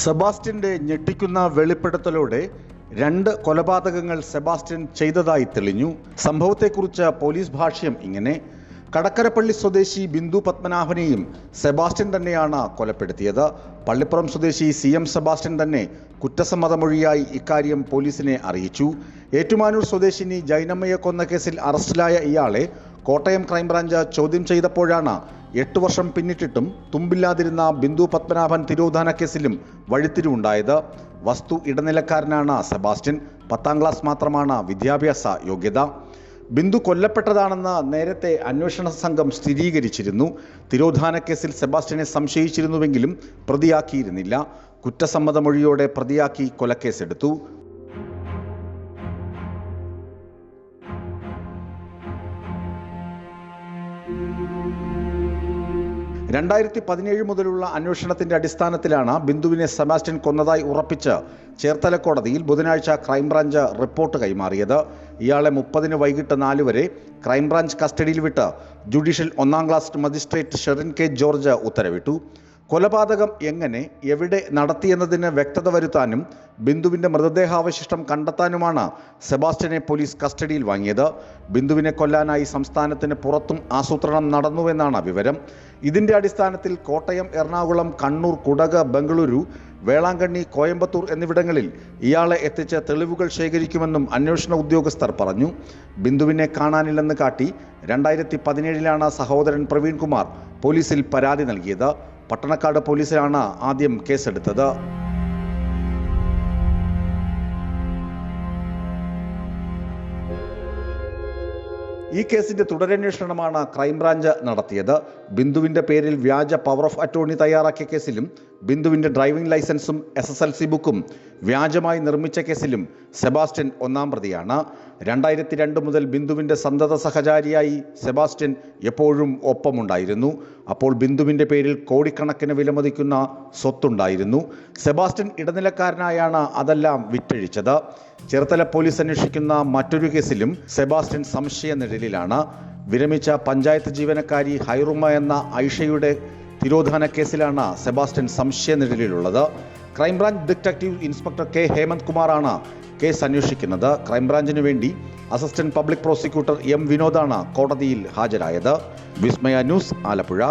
സെബാസ്റ്റ്യന്റെ ഞെട്ടിക്കുന്ന വെളിപ്പെടുത്തലോടെ 2 കൊലപാതകങ്ങൾ സെബാസ്റ്റ്യൻ ചെയ്തതായി തെളിഞ്ഞു. സംഭവത്തെക്കുറിച്ച് പോലീസ് ഭാഷ്യം ഇങ്ങനെ: കടക്കരപ്പള്ളി സ്വദേശി ബിന്ദു പത്മനാഭനെയും സെബാസ്റ്റ്യൻ തന്നെയാണ് കൊലപ്പെടുത്തിയത്. പള്ളിപ്പുറം സ്വദേശി CM സെബാസ്റ്റ്യൻ തന്നെ കുറ്റസമ്മതമൊഴിയായി ഇക്കാര്യം പോലീസിനെ അറിയിച്ചു. ഏറ്റുമാനൂർ സ്വദേശിനി ജൈനമ്മയെ കൊന്ന കേസിൽ അറസ്റ്റിലായ ഇയാളെ കോട്ടയം ക്രൈംബ്രാഞ്ച് ചോദ്യം ചെയ്തപ്പോഴാണ് 8 വർഷം പിന്നിട്ടിട്ടും തുമ്പില്ലാതിരുന്ന ബിന്ദു പത്മനാഭൻ തിരോധാന കേസിലും വഴിത്തിരിവുണ്ടായത്. വസ്തു ഇടനിലക്കാരനാണ് സെബാസ്റ്റ്യൻ. 10ാം ക്ലാസ് മാത്രമാണ് വിദ്യാഭ്യാസ യോഗ്യത. ബിന്ദു കൊല്ലപ്പെട്ടതാണെന്ന് നേരത്തെ അന്വേഷണ സംഘം സ്ഥിരീകരിച്ചിരുന്നു. തിരോധാന കേസിൽ സെബാസ്റ്റ്യനെ സംശയിച്ചിരുന്നുവെങ്കിലും പ്രതിയാക്കിയിരുന്നില്ല. കുറ്റസമ്മതമൊഴിയോടെ പ്രതിയാക്കി കൊലക്കേസെടുത്തു. 2017 മുതലുള്ള അന്വേഷണത്തിന്റെ അടിസ്ഥാനത്തിലാണ് ബിന്ദുവിനെ സെബാസ്റ്റ്യൻ കൊന്നതായി ഉറപ്പിച്ച് ചേർത്തല കോടതിയിൽ ബുധനാഴ്ച ക്രൈംബ്രാഞ്ച് റിപ്പോർട്ട് കൈമാറിയത്. ഇയാളെ 30 വൈകിട്ട് 4 വരെ ക്രൈംബ്രാഞ്ച് കസ്റ്റഡിയിൽ വിട്ട് judicial 1ാം class magistrate Sherin K George ഉത്തരവിട്ടു. കൊലപാതകം എങ്ങനെ, എവിടെ നടത്തിയെന്നതിന് വ്യക്തത വരുത്താനും ബിന്ദുവിൻ്റെ മൃതദേഹാവശിഷ്ടം കണ്ടെത്താനുമാണ് സെബാസ്റ്റ്യനെ പോലീസ് കസ്റ്റഡിയിൽ വാങ്ങിയത്. ബിന്ദുവിനെ കൊല്ലാനായി സംസ്ഥാനത്തിന് പുറത്തും ആസൂത്രണം നടന്നുവെന്നാണ് വിവരം. ഇതിൻ്റെ അടിസ്ഥാനത്തിൽ കോട്ടയം, എറണാകുളം, കണ്ണൂർ, കുടക്, ബംഗളൂരു, വേളാങ്കണ്ണി, കോയമ്പത്തൂർ എന്നിവിടങ്ങളിൽ ഇയാളെ എത്തിച്ച് തെളിവുകൾ ശേഖരിക്കുമെന്നും അന്വേഷണ ഉദ്യോഗസ്ഥർ പറഞ്ഞു. ബിന്ദുവിനെ കാണാനില്ലെന്ന് കാട്ടി 2017 സഹോദരൻ പ്രവീൺ കുമാർ പോലീസിൽ പരാതി നൽകിയത്. പട്ടണക്കാട് പോലീസിലാണ് ആദ്യം കേസെടുത്തത്. ഈ കേസിന്റെ തുടരന്വേഷണമാണ് ക്രൈംബ്രാഞ്ച് നടത്തിയത്. ബിന്ദുവിന്റെ പേരിൽ വ്യാജ പവർ ഓഫ് അറ്റോർണി തയ്യാറാക്കിയ കേസിലും ബിന്ദുവിന്റെ ഡ്രൈവിംഗ് ലൈസൻസും SSLC ബുക്കും വ്യാജമായി നിർമ്മിച്ച കേസിലും സെബാസ്റ്റ്യൻ 1ാം പ്രതിയാണ്. 2002 മുതൽ ബിന്ദുവിന്റെ സന്തത സഹചാരിയായി സെബാസ്റ്റ്യൻ എപ്പോഴും ഒപ്പമുണ്ടായിരുന്നു. അപ്പോൾ ബിന്ദുവിന്റെ പേരിൽ കോടിക്കണക്കിന് വിലമതിക്കുന്ന സ്വത്തുണ്ടായിരുന്നു. സെബാസ്റ്റ്യൻ ഇടനിലക്കാരനായാണ് അതെല്ലാം വിറ്റഴിച്ചത്. ചേർത്തല പോലീസ് അന്വേഷിക്കുന്ന മറ്റൊരു കേസിലും സെബാസ്റ്റ്യൻ സംശയ നിഴലിലാണ്. വിരമിച്ച പഞ്ചായത്ത് ജീവനക്കാരി ഹൈറുമ എന്ന ഐഷയുടെ തിരോധാന കേസിലാണ് സെബാസ്റ്റ്യൻ സംശയ നിഴലിലുള്ളത്. Crime branch detective inspector K Hemanth കുമാറാണ് കേസ് അന്വേഷിക്കുന്നത്. ക്രൈംബ്രാഞ്ചിനു വേണ്ടി അസിസ്റ്റന്റ് പബ്ലിക് പ്രോസിക്യൂട്ടർ M വിനോദാണ് കോടതിയിൽ ഹാജരായത്. വിസ്മയ ന്യൂസ്, ആലപ്പുഴ.